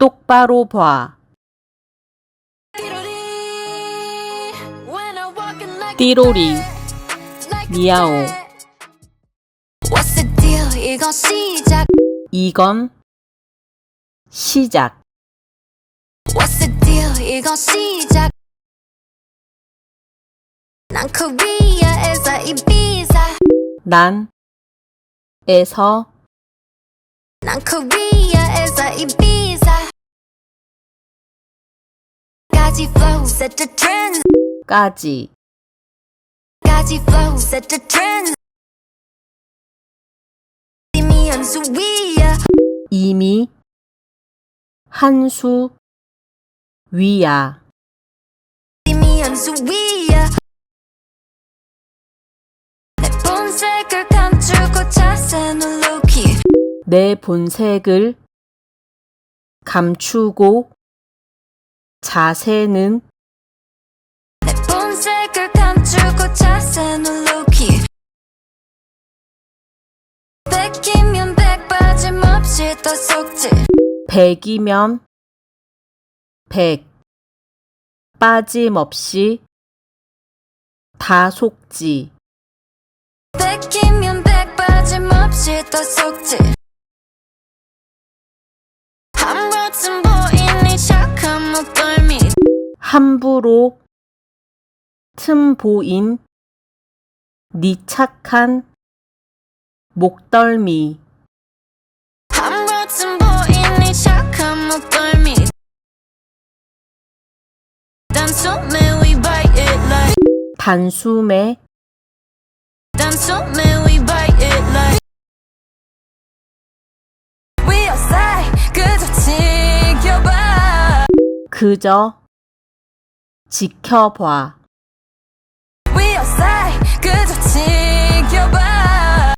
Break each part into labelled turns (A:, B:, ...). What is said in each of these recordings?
A: 똑바로 봐. 띠로리, 미야오.
B: What's the deal? 이건 시작.
A: 이건 시작.
B: What's the deal? 이건 시작. 난 코리아에서 이비자.
A: 난 에서
B: 난 코리아에서 이비자. 까지 flow set the trends.
A: 까지.
B: 까지 flow set the trends. 이미 한수 위야.
A: 이미 한 수 위야.
B: 이미 한수 위야. 내 본색을 감추고 자세는 low-key.
A: 내 본색을 감추고 자세는
B: 내 본색을 감추고 자세는 low-key. 백이면 백 빠짐없이 더 속지.
A: 백이면 백 빠짐없이 다 속지.
B: 백이면 백 빠짐없이 더 속지. 한 번쯤 보이니 착한 목덜미.
A: 함부로 틈 보인 네 착한 목덜미.
B: 한 번쯤 보이니 착한 목덜미. 단숨에 we bite it like.
A: 단숨에
B: 단숨에 we bite it like. We outside 그저 지켜봐.
A: 그저 지켜봐.
B: We outside 그저 지켜봐.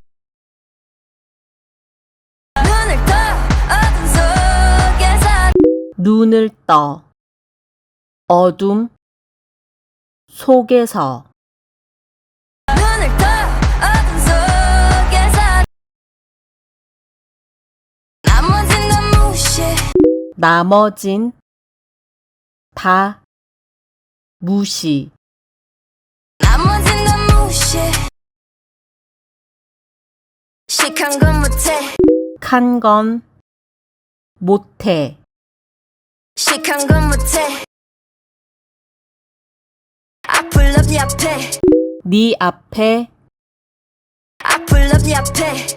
B: 눈을 떠 어둠 속에서.
A: 눈을 떠 어둠 속에서.
B: 눈을 떠 어둠 속에서. 나머진 넌 무시해.
A: 나머진 다 무시.
B: 나머진 넌 무시해. 시크한 건 못해.
A: 칸 건 못해.
B: 시크한 건 못해. I pull up 네 앞에.
A: 네 앞에
B: I pull up 네 앞에.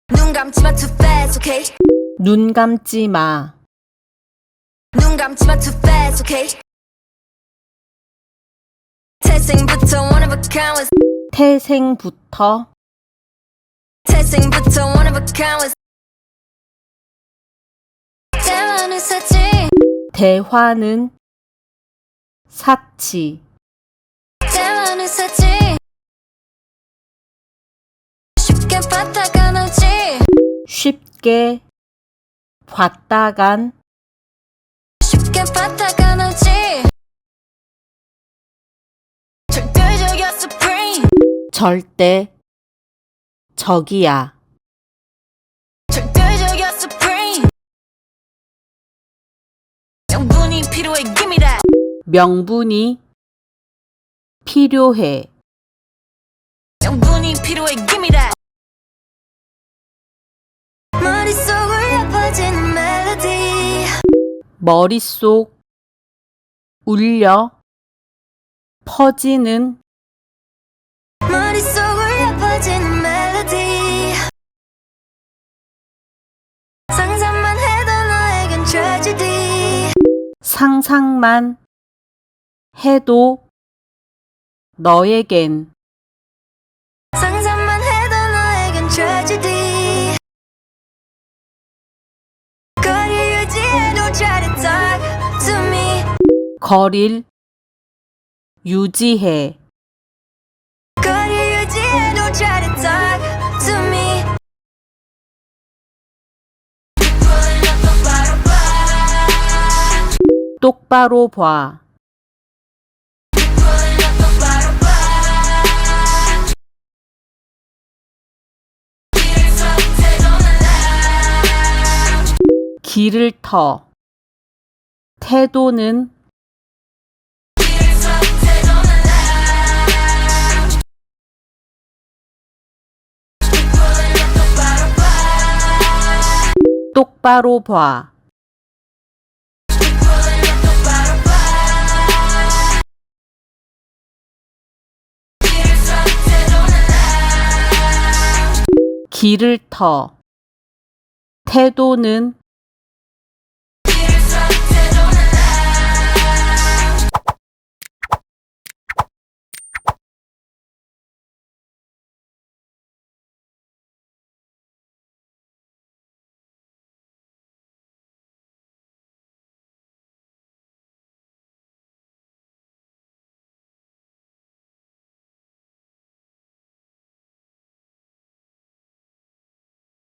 B: 눈 감지 마 too fast, okay?
A: 눈 감지 마.
B: 눈 감지 마 too fast, okay? 태생부터 one of a kind was.
A: 태생부터
B: 태생부터 one of a kind was. 대화는 사치.
A: 대화는 사치.
B: 대화는 사치. 쉽게 봤다가 놓지.
A: 쉽게 봤다간
B: 쉽게 봤다가 놓지. 절대적이야 supreme.
A: 절대 적이야.
B: 절대적이야 supreme. 명분이 필요해 give me that.
A: 명분이 필요해.
B: 명분이 필요해 give me that. 머릿속을 예뻐지는 멜로디.
A: 머릿속 울려 퍼지는
B: 머릿속을 예뻐지는 멜로디. 상상만 해도 너에겐 tragedy.
A: 상상만 해도 너에겐
B: 상상만 해도 너에겐 tragedy. 거리 유지해 don't try to talk to me.
A: 거릴 유지해.
B: 거리 유지해 don't try to talk to me.
A: 똑바로 봐. 길을 터. 태도는 똑바로 봐. 길을 터. 태도는